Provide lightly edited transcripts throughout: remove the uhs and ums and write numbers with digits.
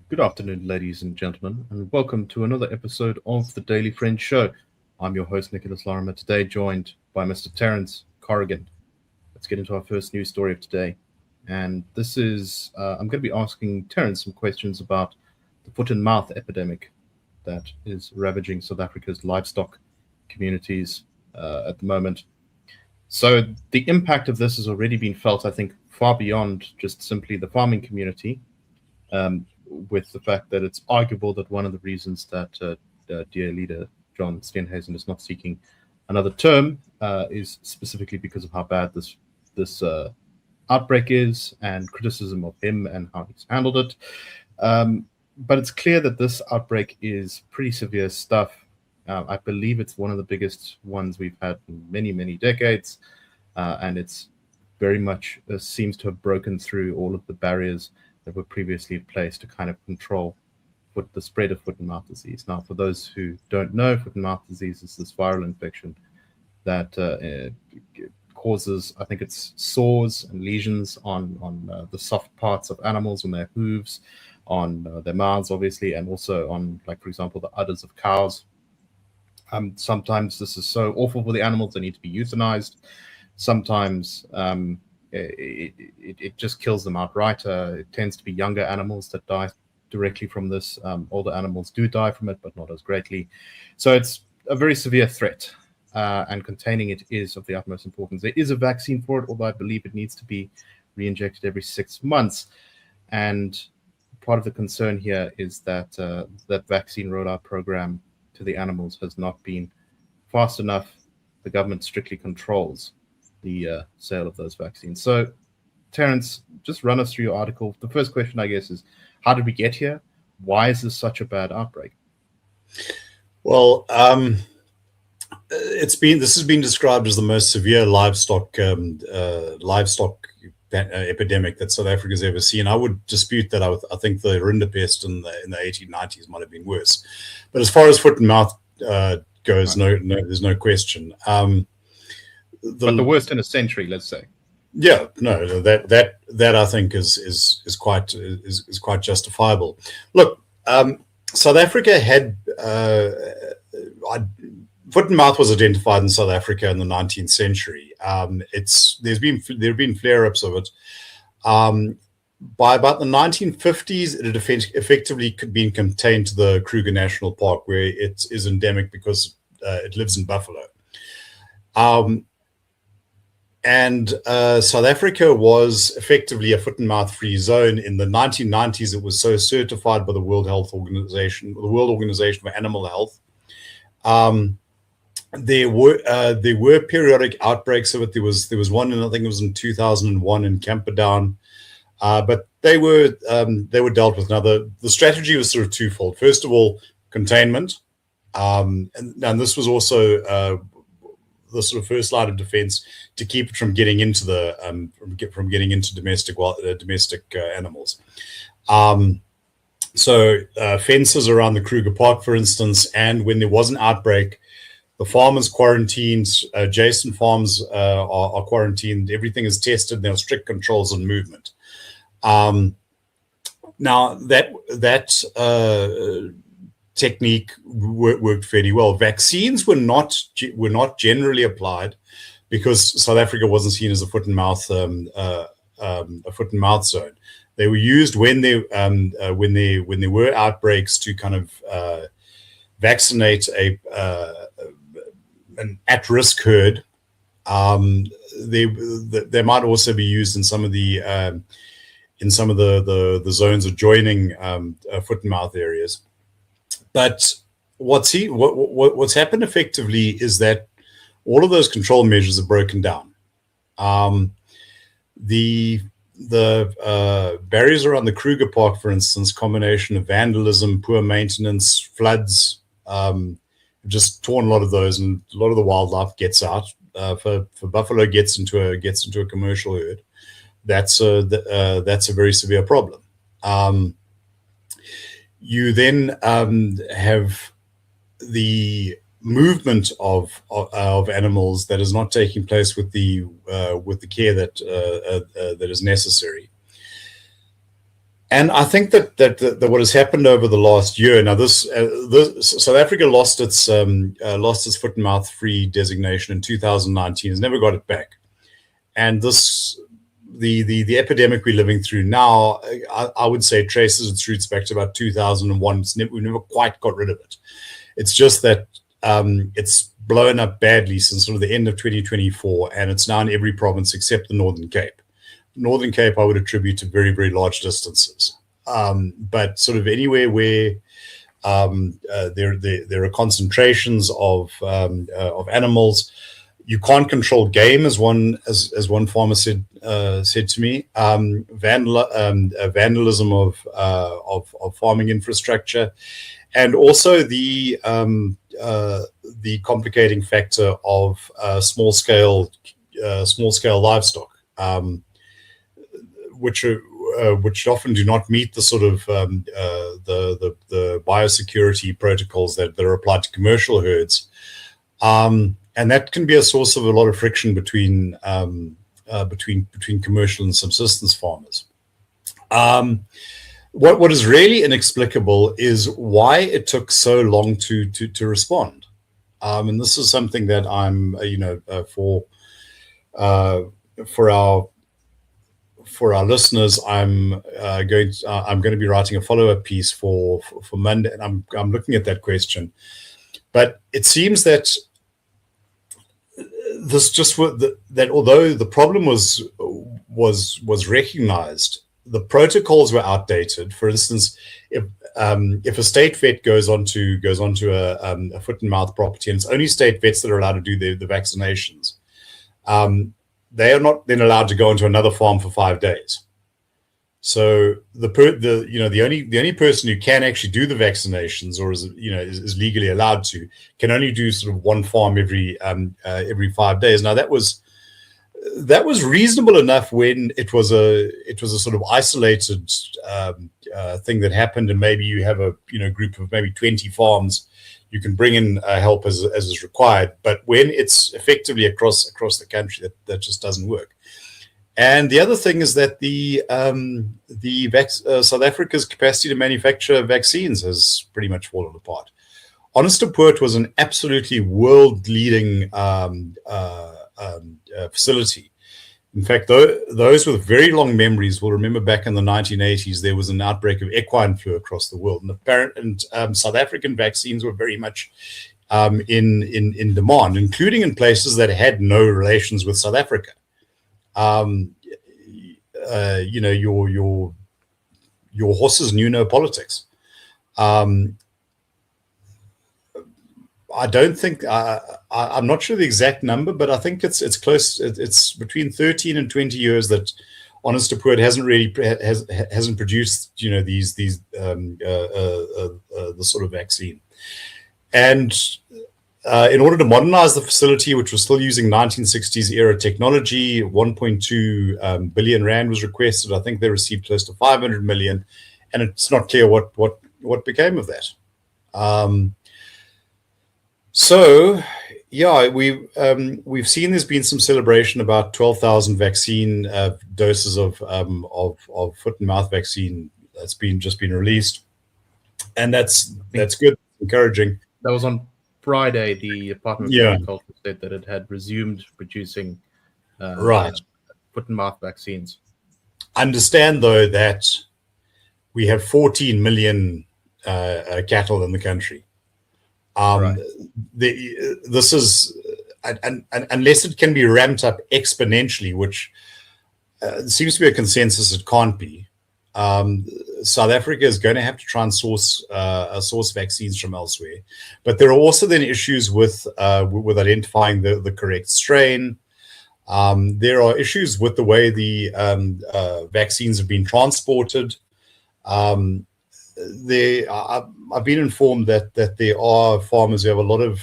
Good afternoon, ladies and gentlemen, and welcome to another episode of the Daily Friend Show. I'm your host, Nicholas Lorimer, today joined by Mr. Terence Corrigan. Let's get into our first news story of today. And this is, I'm going to be asking Terence some questions about the foot and mouth epidemic that is ravaging South Africa's livestock communities at the moment. So the impact of this has already been felt, I think, far beyond just simply the farming community. With the fact that it's arguable that one of the reasons that dear leader John Steenhuisen is not seeking another term is specifically because of how bad this outbreak is, and criticism of him and how he's handled it. But it's clear that this outbreak is pretty severe stuff. I believe it's one of the biggest ones we've had in many, many decades, and it's very much seems to have broken through all of the barriers that were previously in place to kind of control the spread of foot and mouth disease. Now, for those who don't know, foot and mouth disease is this viral infection that causes, I think it's sores and lesions on the soft parts of animals, on their hooves, on their mouths, obviously, and also on, like, for example, the udders of cows. Sometimes this is so awful for the animals, they need to be euthanized. Sometimes it just kills them outright. It tends to be younger animals that die directly from this. Older animals do die from it, but not as greatly. So it's a very severe threat, and containing it is of the utmost importance. There is a vaccine for it, although I believe it needs to be re-injected every 6 months. And part of the concern here is that that vaccine rollout program to the animals has not been fast enough. The government strictly controls the sale of those vaccines. So, Terence, just run us through your article. The first question, I guess, is how did we get here? Why is this such a bad outbreak? Well, this has been described as the most severe livestock epidemic that South Africa's ever seen. I would dispute that. I think the rinderpest in the 1890s might have been worse. But as far as foot and mouth goes, no, there's no question. But the worst in a century, let's say. Yeah, no, that I think is quite justifiable. Look, South Africa had foot and mouth was identified in South Africa in the 19th century. There have been flare-ups of it. By about the 1950s, it had effectively been contained to the Kruger National Park, where it is endemic because it lives in buffalo. And South Africa was effectively a foot and mouth free zone. In the 1990s, it was so certified by the World Health Organization, the World Organization for Animal Health. There were periodic outbreaks of it. There was one, and I think it was in 2001 in Camperdown, but they were dealt with. Now the strategy was sort of twofold. First of all, containment, and this was also the sort of first line of defense to keep it from getting into domestic animals. So fences around the Kruger Park, for instance, and when there was an outbreak, the farmers quarantined, adjacent farms are quarantined, everything is tested, there are strict controls on movement. Now that technique worked fairly well. Vaccines were not generally applied because South Africa wasn't seen as a foot and mouth zone. They were used when there were outbreaks to kind of vaccinate an at-risk herd. They might also be used in some of the zones adjoining foot and mouth areas. But what's happened effectively is that all of those control measures are broken down. The barriers around the Kruger Park, for instance, combination of vandalism, poor maintenance, floods, just torn a lot of those, and a lot of the wildlife gets out. For buffalo gets into a commercial herd, that's a very severe problem. You then have the movement of animals that is not taking place with the care that is necessary. And I think that what has happened over the last year now, this South Africa lost its foot and mouth free designation in 2019, has never got it back, and the epidemic we're living through now, I would say, traces its roots back to about 2001. We've never quite got rid of it. It's just that it's blown up badly since sort of the end of 2024, and it's now in every province except the Northern Cape. Northern Cape, I would attribute to very, very large distances. But sort of anywhere where there are concentrations of animals, you can't control game, as one farmer said to me. Vandalism of farming infrastructure, and also the complicating factor of small scale livestock. Which often do not meet the sort of the biosecurity protocols that are applied to commercial herds, and that can be a source of a lot of friction between commercial and subsistence farmers. What is really inexplicable is why it took so long to respond, and this is something that I'm for our listeners, I'm going to be writing a follow-up piece for Monday, and I'm looking at that question. But it seems that that although the problem was recognized, the protocols were outdated. For instance, if a state vet goes onto a foot and mouth property, and it's only state vets that are allowed to do the vaccinations, they are not then allowed to go into another farm for 5 days. So the only person who can actually do the vaccinations, or is legally allowed to, can only do sort of one farm every 5 days. Now that was reasonable enough when it was a sort of isolated thing that happened, and maybe you have a group of maybe 20 farms. You can bring in help as is required, but when it's effectively across the country, that just doesn't work. And the other thing is that South Africa's capacity to manufacture vaccines has pretty much fallen apart. Onderstepoort was an absolutely world-leading facility. In fact, those with very long memories will remember back in the 1980s, there was an outbreak of equine flu across the world. And South African vaccines were very much in demand, including in places that had no relations with South Africa. Your horses knew no politics. I don't think I'm not sure the exact number, but I think it's close. It's between 13 and 20 years that Onderstepoort hasn't produced the sort of vaccine. And in order to modernize the facility, which was still using 1960s era technology, 1.2 billion rand was requested. I think they received close to 500 million, and it's not clear what became of that. So, yeah, we've seen there's been some celebration about 12,000 vaccine doses of foot and mouth vaccine that's just been released, and that's good, encouraging. That was on Friday. The Department of Agriculture said that it had resumed producing foot and mouth vaccines. Understand though that we have 14 million cattle in the country. This is, unless it can be ramped up exponentially, which seems to be a consensus it can't be, South Africa is going to have to try and source vaccines from elsewhere. But there are also then issues with identifying the correct strain. There are issues with the way the vaccines have been transported. I've been informed that there are farmers who have a lot of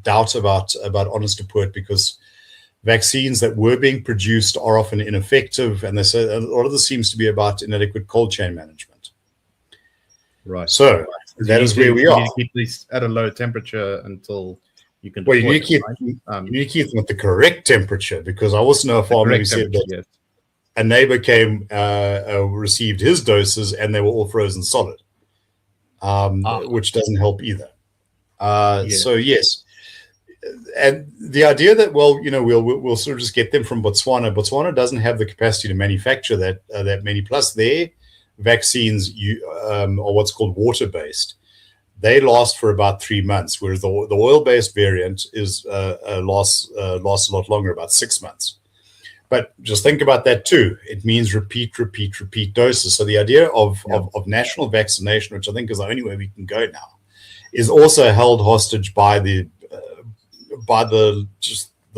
doubt about Onderstepoort because vaccines that were being produced are often ineffective, and they say a lot of this seems to be about inadequate cold chain management. Right. So that is where we you are. need to keep these at a low temperature until you can Well, deploy you need to keep them at the correct temperature, because I also know a farmer who said that yes. a neighbor came, received his doses, and they were all frozen solid, which doesn't help either. So yes, and the idea that, well, we'll sort of just get them from Botswana. Botswana doesn't have the capacity to manufacture that many. Plus, their vaccines are what's called water-based. They last for about 3 months, whereas the oil-based variant is lasts a lot longer, about 6 months. But just think about that too. It means repeat doses. So the idea of national vaccination, which I think is the only way we can go now, is also held hostage by the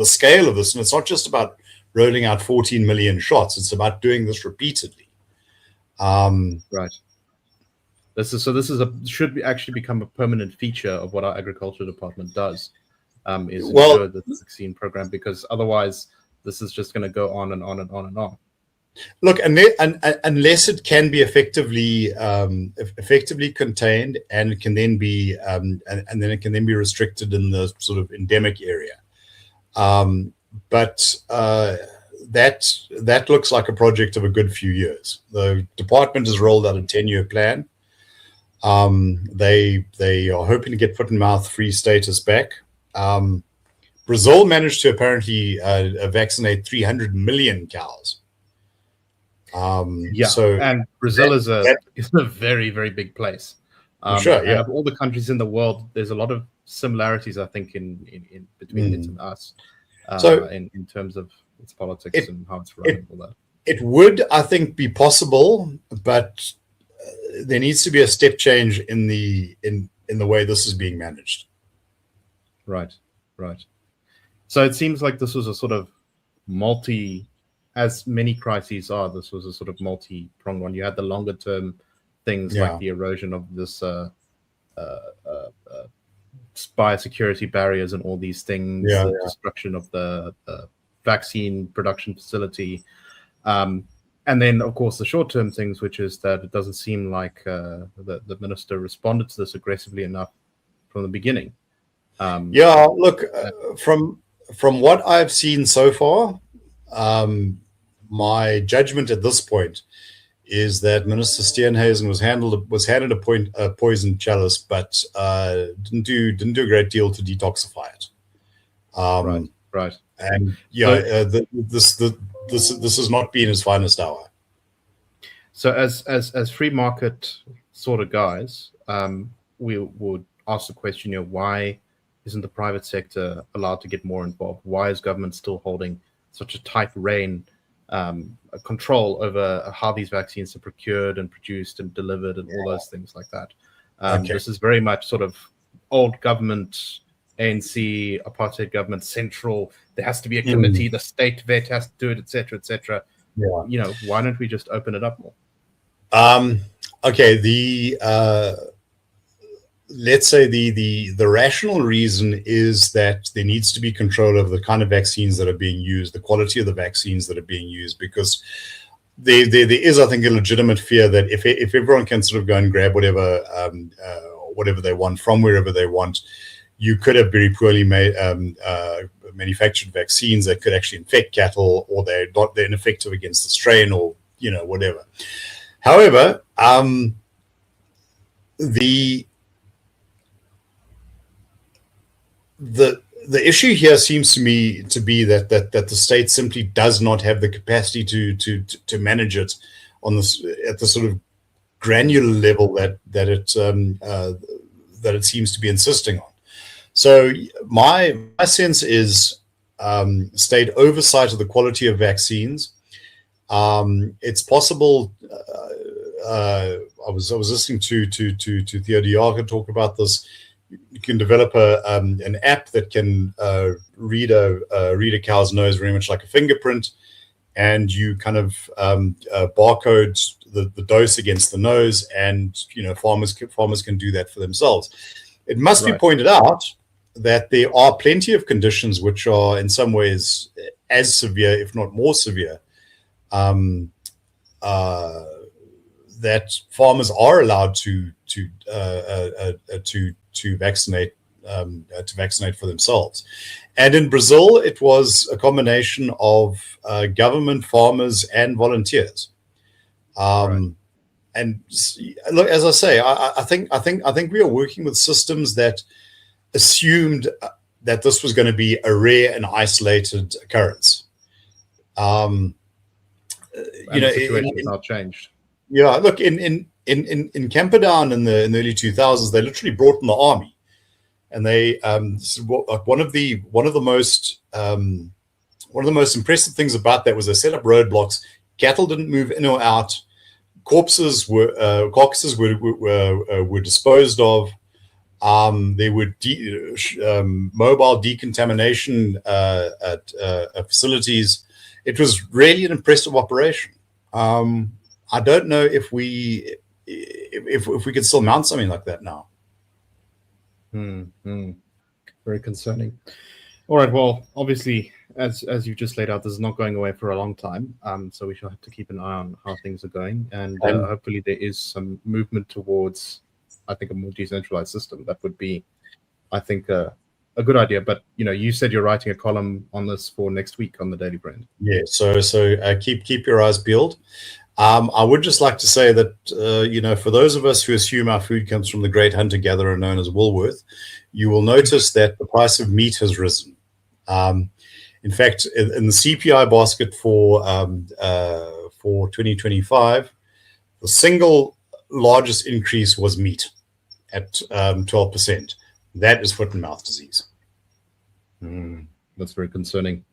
scale of this. And it's not just about rolling out 14 million shots. It's about doing this repeatedly. Right. Should actually become a permanent feature of what our agriculture department does, is ensure the vaccine program, because otherwise this is just going to go on and on and on and on. Look, unless it can be effectively contained, and it can then be it can then be restricted in the sort of endemic area. But that looks like a project of a good few years. The department has rolled out a 10-year plan. They are hoping to get foot and mouth free status back. Brazil managed to apparently vaccinate 300 million cows. And Brazil is a very, very big place. Sure, yeah. And of all the countries in the world, there's a lot of similarities, I think, in between it and us. In terms of its politics and how it's run and all that. It would, I think, be possible, but there needs to be a step change in the way this is being managed. Right. So it seems like this was a sort of as many crises are, this was a sort of multi-pronged one. You had the longer term things like the erosion of this biosecurity barriers and all these things, the destruction of the vaccine production facility. And then, of course, the short-term things, which is that it doesn't seem like the minister responded to this aggressively enough from the beginning. Look, from what I've seen so far, my judgment at this point is that Minister Steenhuisen was handed a poisoned chalice, but didn't do a great deal to detoxify it. Right. And this has not been his finest hour. So as free market sort of guys, we would ask the question, why isn't the private sector allowed to get more involved? Why is government still holding such a tight rein, control over how these vaccines are procured and produced and delivered and all those things like that? This is very much sort of old government, ANC, apartheid government, central. There has to be a committee. The state vet has to do it, etc., etc. Why don't we just open it up more? Let's say the rational reason is that there needs to be control over the kind of vaccines that are being used, the quality of the vaccines that are being used, because there is, I think, a legitimate fear that if everyone can sort of go and grab whatever they want from wherever they want, you could have very poorly made manufactured vaccines that could actually infect cattle, or they're ineffective against the strain, or whatever. However, the issue here seems to me to be that the state simply does not have the capacity to manage it on this at the sort of granular level that it seems to be insisting on. So my sense is state oversight of the quality of vaccines. It's possible. I was listening to Theo Diaga talk about this. You can develop an app that can read a cow's nose very much like a fingerprint, and you kind of barcode the dose against the nose, and farmers can do that for themselves. It must be pointed out that there are plenty of conditions which are in some ways as severe, if not more severe, farmers are allowed to vaccinate for themselves. And in Brazil, it was a combination of government, farmers, and volunteers. Right. And look, as I say, I think we are working with systems that assumed that this was going to be a rare and isolated occurrence. The situation has now changed. Yeah, look, in Camperdown in the early 2000s, they literally brought in the army, and they one of the most impressive things about that was they set up roadblocks. Cattle didn't move in or out. Carcasses were disposed of. There were mobile decontamination at facilities. It was really an impressive operation. I don't know if we could still mount something like that now. Very concerning. All right. Well, obviously, as you just laid out, this is not going away for a long time. So we shall have to keep an eye on how things are going, and hopefully there is some movement towards, I think, a more decentralized system. That would be, I think, a good idea. But you said you're writing a column on this for next week on the Daily Friend. Yeah. So keep your eyes peeled. I would just like to say that for those of us who assume our food comes from the great hunter-gatherer known as Woolworth, you will notice that the price of meat has risen. In fact, in the CPI basket for 2025, the single largest increase was meat at 12%. That is foot and mouth disease. That's very concerning.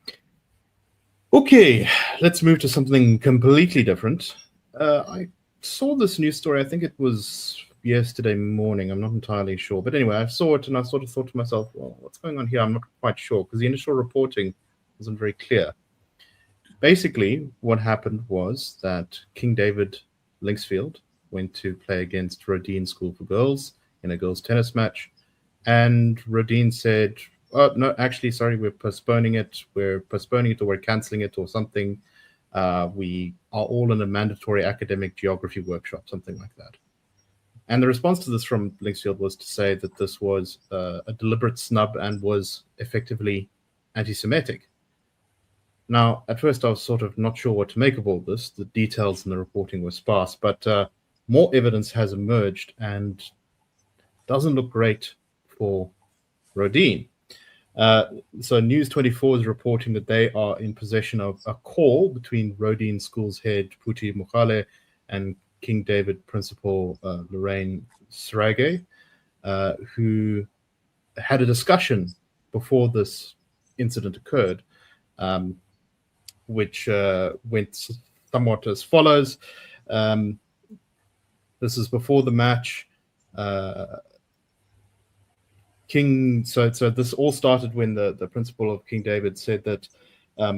Okay, let's move to something completely different. I saw this news story. I think it was yesterday morning. I'm not entirely sure. But anyway, I saw it and I sort of thought to myself, well, what's going on here? I'm not quite sure because the initial reporting wasn't very clear. Basically, what happened was that King David Linksfield went to play against Roedean School for Girls in a girls' tennis match. And Roedean said, oh, no, actually, sorry, we're postponing it. We're postponing it or we're cancelling it or something. We are all in a mandatory academic geography workshop, something like that. And the response to this from Linksfield was to say that this was a deliberate snub and was effectively anti-Semitic. Now, at first, I was sort of not sure what to make of all this. The details in the reporting were sparse, but more evidence has emerged and doesn't look great for Roedean. So News 24 is reporting that they are in possession of a call between Roedean School's head, Phuthi Mogale, and King David principal, Lorimer Terence, who had a discussion before this incident occurred, which went somewhat as follows. This is before the match. So this all started when the principal of King David said that,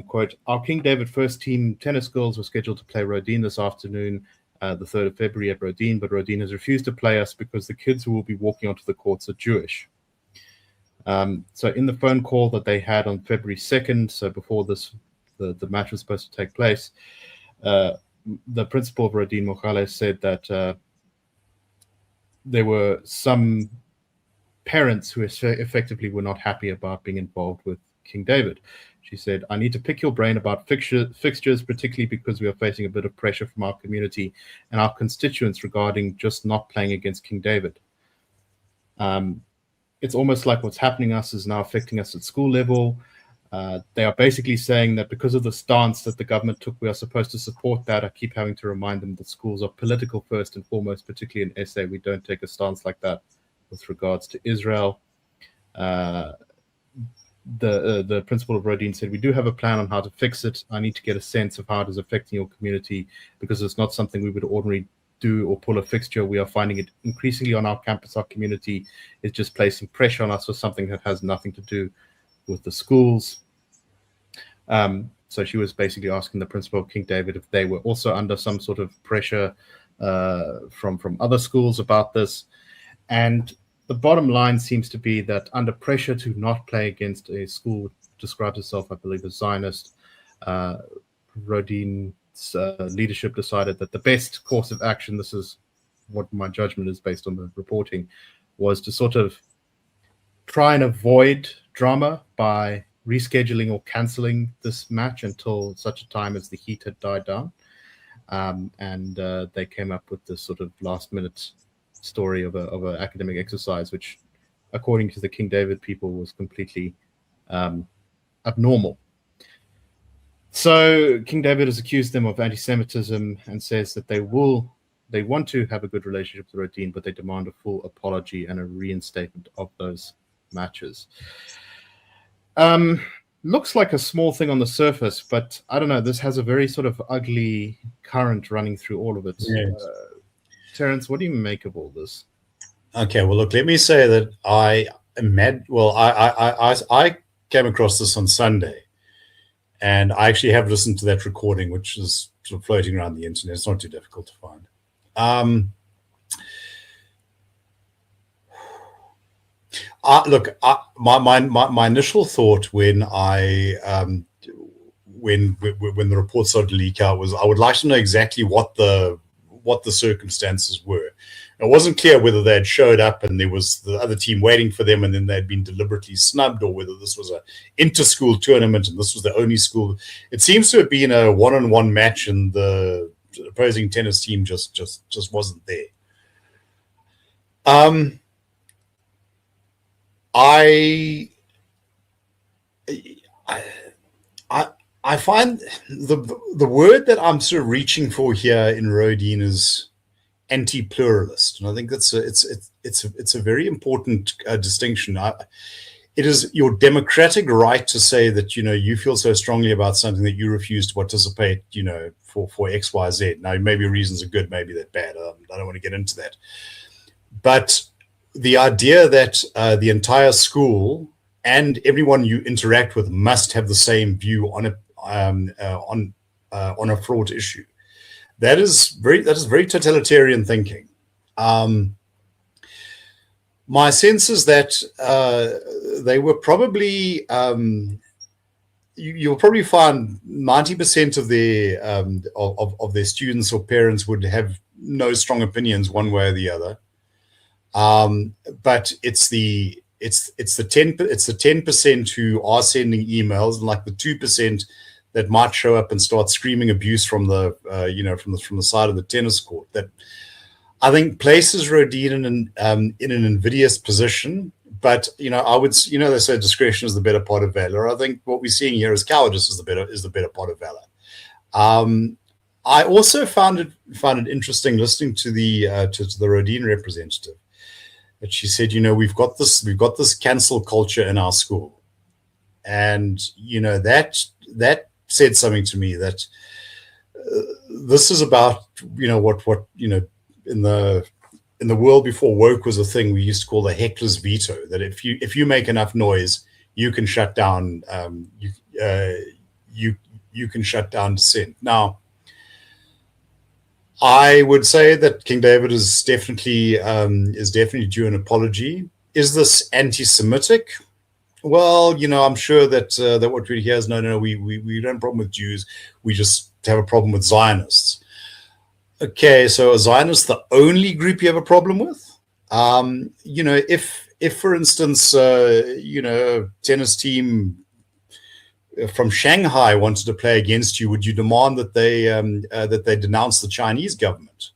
quote, our King David first team tennis girls were scheduled to play Roedean this afternoon, the 3rd of February at Roedean, but Roedean has refused to play us because the kids who will be walking onto the courts are Jewish. So in the phone call that they had on February 2nd, so before this, the match was supposed to take place, the principal of Roedean, Mogale, said that there were some parents who effectively were not happy about being involved with King David. She said, I need to pick your brain about fixtures, particularly because we are facing a bit of pressure from our community and our constituents regarding just not playing against King David. It's almost like what's happening us is now affecting us at school level. They are basically saying that because of the stance that the government took, we are supposed to support that. I keep having to remind them that schools are political first and foremost, particularly in SA. We don't take a stance like that with regards to Israel. The principal of Roedean said, we do have a plan on how to fix it. I need to get a sense of how it is affecting your community because it's not something we would ordinarily do or pull a fixture. We are finding it increasingly on our campus. Our community is just placing pressure on us for something that has nothing to do with the schools. So she was basically asking the principal of King David if they were also under some sort of pressure from other schools about this. And the bottom line seems to be that under pressure to not play against a school which describes itself, I believe, as Zionist, Roedean leadership decided that the best course of action, this is what my judgment is based on the reporting, was to sort of try and avoid drama by rescheduling or cancelling this match until such a time as the heat had died down. And they came up with this sort of last-minute story of an academic exercise, which, according to the King David people, was completely abnormal. So King David has accused them of anti-Semitism and says that they want to have a good relationship with Roedean, but they demand a full apology and a reinstatement of those matches. Looks like a small thing on the surface, but I don't know. This has a very sort of ugly current running through all of it. Yes. Terence, what do you make of all this? Okay, well, look, let me say that I came across this on Sunday, and I actually have listened to that recording, which is sort of floating around the internet. It's not too difficult to find. My initial thought when when the report started to leak out was I would like to know exactly what the circumstances were. It wasn't clear whether they had showed up and there was the other team waiting for them and then they'd been deliberately snubbed, or whether this was an inter-school tournament and this was the only school. It seems to have been a one-on-one match and the opposing tennis team just wasn't there. I find the word that I'm sort of reaching for here in Roedean is anti-pluralist, and I think that's it's a very important distinction. It is your democratic right to say that you feel so strongly about something that you refuse to participate for X, Y, Z. Now maybe reasons are good, maybe they're bad. I don't want to get into that, but the idea that the entire school and everyone you interact with must have the same view on a fraught issue. That is very totalitarian thinking. My sense is that they were probably you'll probably find 90% of their students or parents would have no strong opinions one way or the other. But it's the 10% who are sending emails, and like the 2% that might show up and start screaming abuse from the from the side of the tennis court, that I think places Roedean in an invidious position. But I would they say discretion is the better part of valor. I think what we're seeing here is cowardice is the better part of valor. I also found it interesting listening to the Roedean representative. But she said, we've got this cancel culture in our school, and that said something to me, that this is about what in the world before woke was a thing we used to call the heckler's veto. That if you make enough noise, you can shut down you can shut down dissent. Now, I would say that King David is definitely due an apology. Is this anti-Semitic? Well, I'm sure that what we hear is no, we don't have a problem with Jews. We just have a problem with Zionists. Okay, so are Zionists the only group you have a problem with? If for instance, tennis team from Shanghai wanted to play against you, would you demand that they denounce the Chinese government,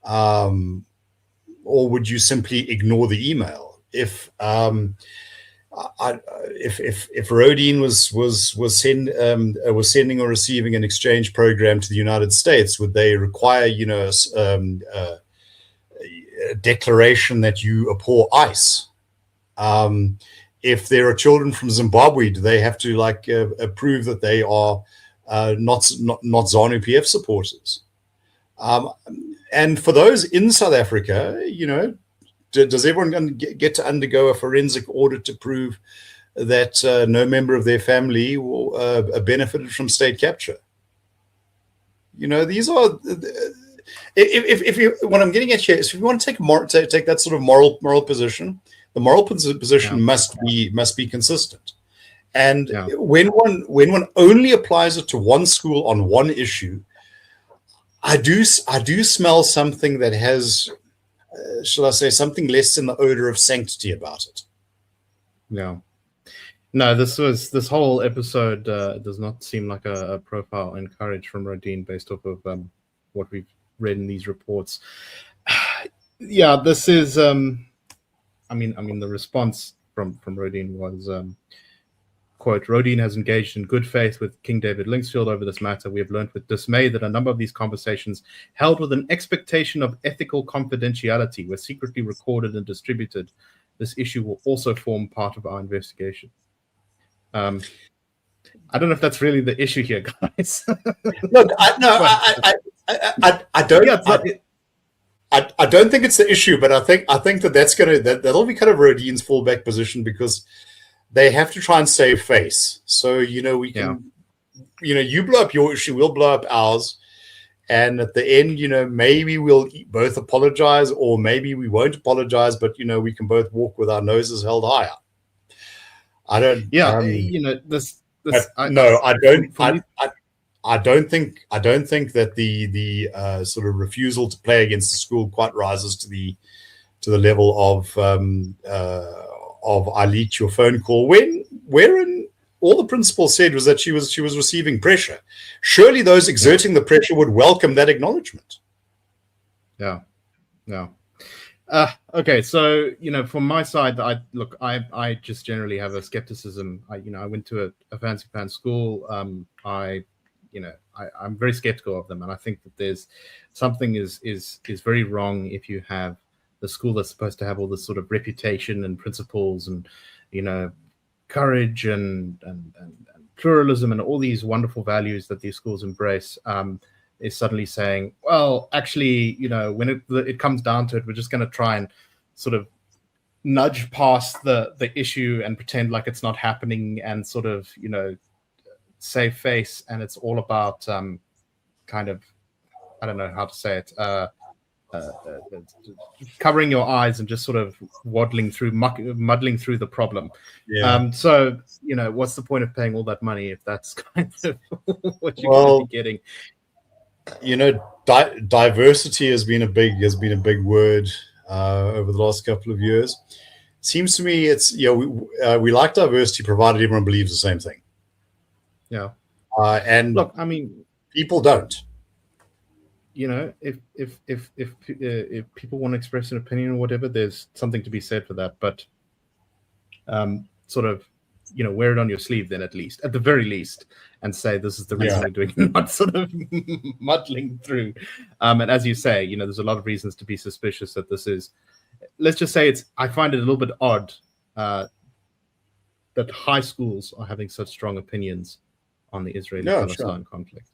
or would you simply ignore the email? If Roedean was sending or receiving an exchange program to the United States, would they require a declaration that you abhor ICE? If there are children from Zimbabwe, do they have to prove that they are not ZANU-PF supporters? And for those in South Africa, does everyone get to undergo a forensic audit to prove that no member of their family benefited from state capture? These are what I'm getting at here is, if you want to take that sort of moral position, the moral position must be consistent. And Yeah. when one only applies it to one school on one issue, I do smell something that has, shall I say, something less than the odor of sanctity about it. Yeah. No, this whole episode does not seem like a profile in courage from Roedean based off of what we've read in these reports. Yeah, this is. I mean, the response from Roedean was, quote, Roedean has engaged in good faith with King David Linksfield over this matter. We have learned with dismay that a number of these conversations, held with an expectation of ethical confidentiality, were secretly recorded and distributed. This issue will also form part of our investigation. I don't know if that's really the issue here, guys. Look, I don't. Yeah, I don't think it's the issue, but I think that'll be kind of Roedean's fallback position, because they have to try and save face. So we can, you blow up your issue, we'll blow up ours, and at the end, maybe we'll both apologize, or maybe we won't apologize, but we can both walk with our noses held higher. I don't. Yeah, this. I don't think that the sort of refusal to play against the school quite rises to the level of I leaked your phone call, wherein all the principal said was that she was receiving pressure. Surely those exerting the pressure would welcome that acknowledgement. Yeah. Okay, so from my side, I just generally have a skepticism. I went to a fancy pants school. I'm very skeptical of them, and I think that there's something is very wrong if you have the school that's supposed to have all this sort of reputation and principles and courage and pluralism and all these wonderful values that these schools embrace. Is suddenly saying, well, actually, when it comes down to it, we're just going to try and sort of nudge past the issue and pretend like it's not happening and sort of, save face. And it's all about kind of, I don't know how to say it, covering your eyes and just sort of muddling through the problem. Yeah. So, what's the point of paying all that money if that's kind of what you're going to be getting? Diversity has been a big word over the last couple of years. Seems to me it's we like diversity provided everyone believes the same thing. Yeah. And look, I mean, people don't. If people want to express an opinion or whatever, there's something to be said for that. But sort of, wear it on your sleeve then, at the very least, and say this is the reason we're doing it, not sort of muddling through. And as you say, there's a lot of reasons to be suspicious that this is, let's just say I find it a little bit odd that high schools are having such strong opinions on the Israeli-Palestine conflict.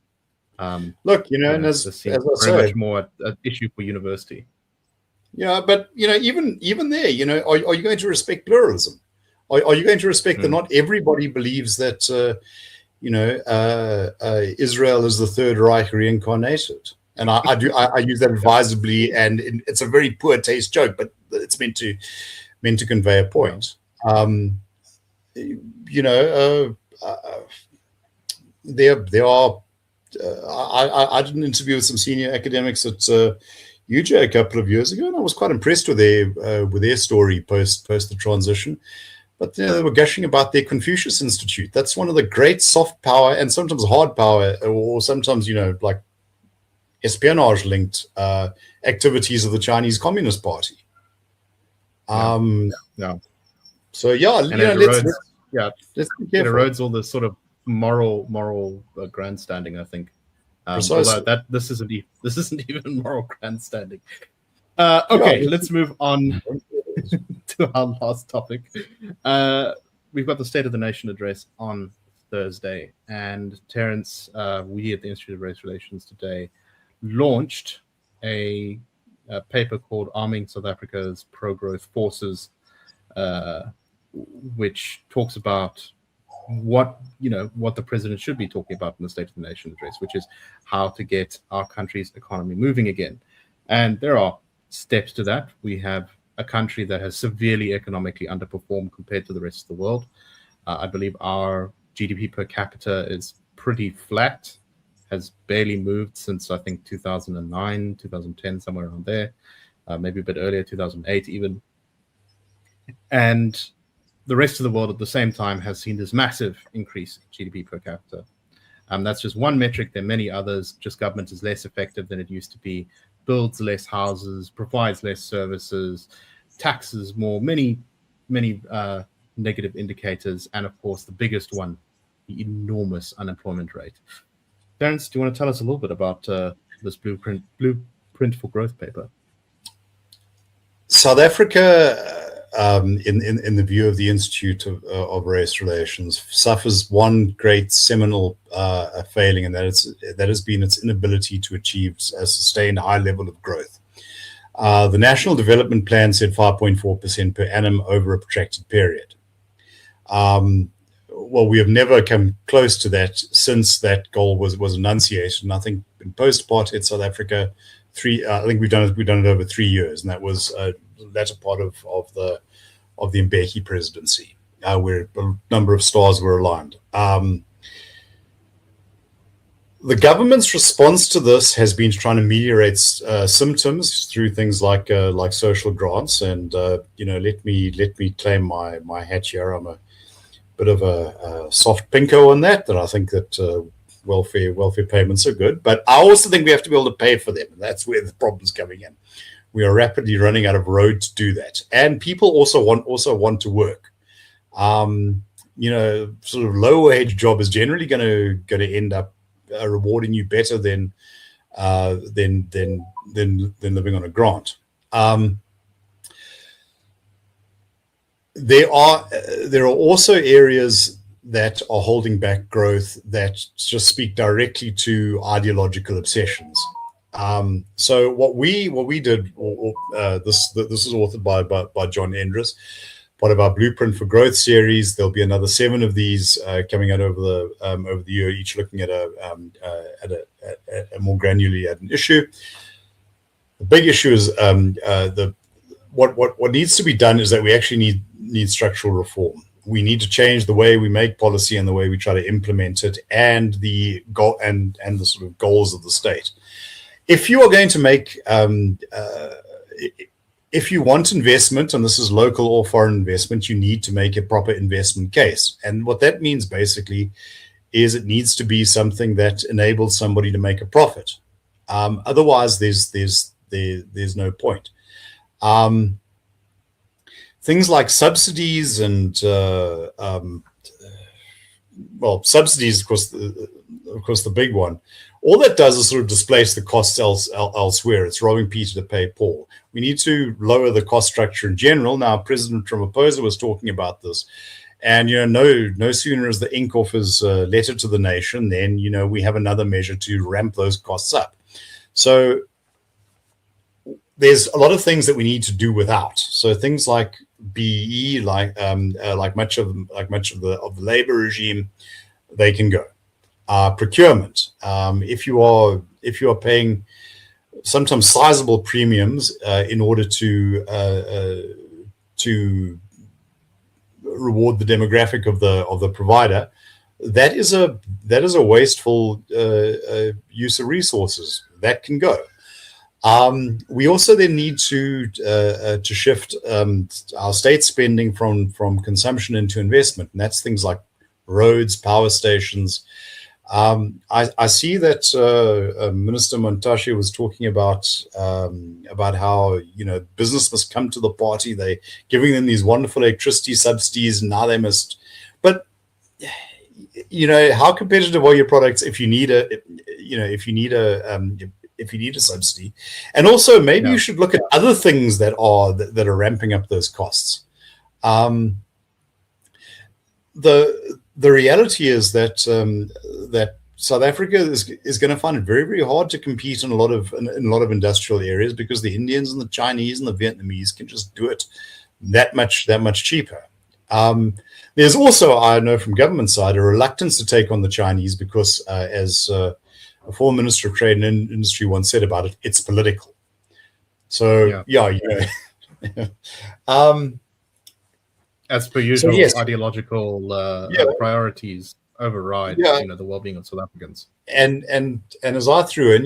Look, and as I say, very much more an issue for university. Yeah, but even there, are you going to respect pluralism? Are you going to respect that not everybody believes that Israel is the Third Reich reincarnated? And I use that advisedly, and it's a very poor taste joke, but it's meant to convey a point. There are. I did an interview with some senior academics at UJ a couple of years ago, and I was quite impressed with their story post the transition. But they were gushing about their Confucius Institute. That's one of the great soft power and sometimes hard power, or sometimes like espionage-linked activities of the Chinese Communist Party. So let's it erodes all the sort of moral grandstanding, I think. Although this isn't even moral grandstanding. Let's move on to our last topic. We've got the State of the Nation address on Thursday, and Terence, we at the Institute of Race Relations today launched a paper called Arming South Africa's Pro-Growth Forces, which talks about what the president should be talking about in the State of the Nation address, which is how to get our country's economy moving again. And there are steps to that. We have a country that has severely economically underperformed compared to the rest of the world. I believe our GDP per capita is pretty flat, has barely moved since I think 2009, 2010, somewhere around there, maybe a bit earlier, 2008 even. And the rest of the world at the same time has seen this massive increase in GDP per capita. That's just one metric. There are many others. Just government is less effective than it used to be, builds less houses, provides less services, taxes more, many negative indicators. And of course, the biggest one, the enormous unemployment rate. Terence, do you want to tell us a little bit about this blueprint for growth paper? South Africa, in the view of the Institute of Race Relations, suffers one great seminal failing, and that has been its inability to achieve a sustained high level of growth. The National Development Plan said 5.4% per annum over a protracted period. Well, we have never come close to that since that goal was enunciated. And I think in post-apartheid South Africa, I think we've done it over 3 years, and that was the latter part of the Mbeki presidency, where a number of stars were aligned. The government's response to this has been to try and ameliorate symptoms through things like social grants, and let me claim my hat here. I'm a bit of a soft pinko on that I think that welfare payments are good, but I also think we have to be able to pay for them, and that's where the problem's coming in. We are rapidly running out of road to do that, and people also want to work. Sort of low wage job is generally going to end up rewarding you better than living on a grant. There are also areas that are holding back growth that just speak directly to ideological obsessions. So what we did, this is authored by John Endres, part of our Blueprint for Growth series. There'll be another 7 of these coming out over the year, each looking at a more granularly at an issue. The big issue is what needs to be done is that we actually need structural reform. We need to change the way we make policy and the way we try to implement it, and the goal and the sort of goals of the state. If you are going to make, if you want investment, and this is local or foreign investment, you need to make a proper investment case. And what that means basically is it needs to be something that enables somebody to make a profit. Otherwise, there's no point. Things like subsidies and subsidies, of course, the big one. All that does is sort of displace the costs elsewhere. It's robbing Peter to pay Paul. We need to lower the cost structure in general. Now, President Ramaphosa was talking about this, and no sooner is the ink off his letter to the nation, then we have another measure to ramp those costs up. So there's a lot of things that we need to do without. So things like BEE, like much of the labor regime, they can go. Procurement. If you are paying sometimes sizable premiums in order to reward the demographic of the provider, that is a wasteful use of resources. That can go. We also then need to shift our state spending from consumption into investment, and that's things like roads, power stations. I see that Minister Montashe was talking about how business must come to the party. They giving them these wonderful electricity subsidies, and now they must. But how competitive are your products if you need a subsidy? And also maybe you should look at other things that are ramping up those costs. The reality is that South Africa is going to find it very, very hard to compete in a lot of industrial areas, because the Indians and the Chinese and the Vietnamese can just do it that much cheaper. There's also, I know from government side, a reluctance to take on the Chinese because, as a former Minister of Trade and Industry once said about it, it's political. So as per usual, yes, ideological priorities override, the well-being of South Africans. And as I threw in,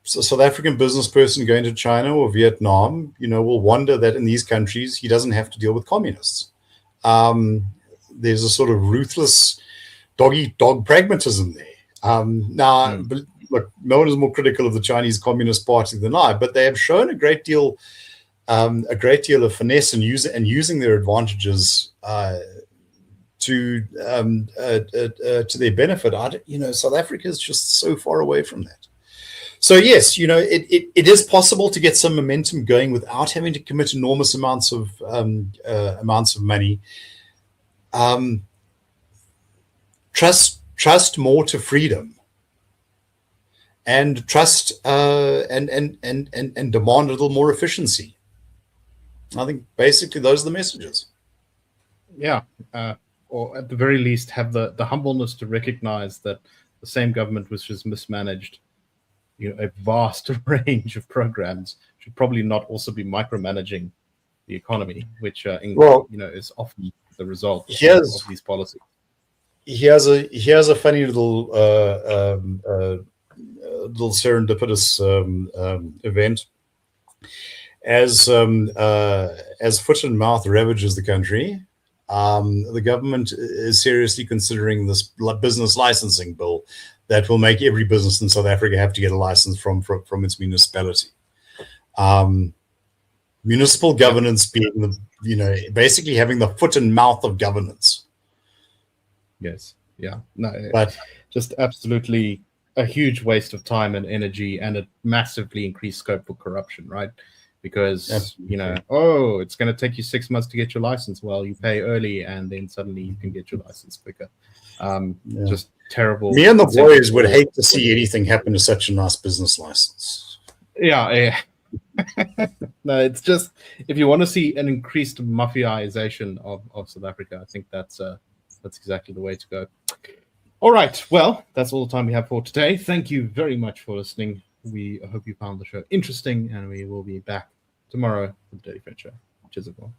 so South African business person going to China or Vietnam, will wonder that in these countries he doesn't have to deal with communists. There's a sort of ruthless dog-eat-dog pragmatism there. Look, no one is more critical of the Chinese Communist Party than I, but they have shown a great deal of finesse and using their advantages to their benefit. South Africa is just so far away from that. So yes, it is possible to get some momentum going without having to commit enormous amounts of money. Trust more to freedom, and trust and demand a little more efficiency. I think basically those are the messages. Yeah, or at the very least, have the humbleness to recognize that the same government which has mismanaged, a vast range of programs should probably not also be micromanaging the economy, which is often the result of these policies. Here's a funny little serendipitous event. As foot and mouth ravages the country, the government is seriously considering this business licensing bill that will make every business in South Africa have to get a license from its municipality. Municipal governance being basically having the foot and mouth of governance. Yes. Yeah. No. But just absolutely a huge waste of time and energy, and a massively increased scope for corruption, right? Because it's going to take you 6 months to get your license. Well, you pay early, and then suddenly you can get your license quicker. Just terrible. Me and the boys would hate to see anything happen to such a nice business license. Yeah. No, it's just, if you want to see an increased mafiaization of South Africa, I think that's exactly the way to go. All right. Well, that's all the time we have for today. Thank you very much for listening. We hope you found the show interesting, and we will be back tomorrow with the Daily Friend Show. Cheers, everyone.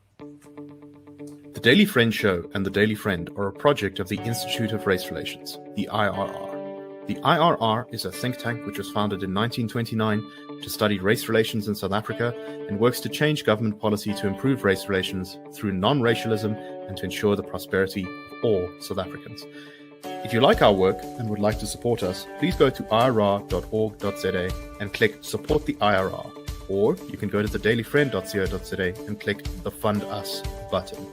The Daily Friend Show and the Daily Friend are a project of the Institute of Race Relations, the IRR. The IRR is a think tank which was founded in 1929 to study race relations in South Africa and works to change government policy to improve race relations through non-racialism and to ensure the prosperity of all South Africans. If you like our work and would like to support us, please go to irr.org.za and click Support the IRR. Or you can go to thedailyfriend.co.za and click the Fund Us button.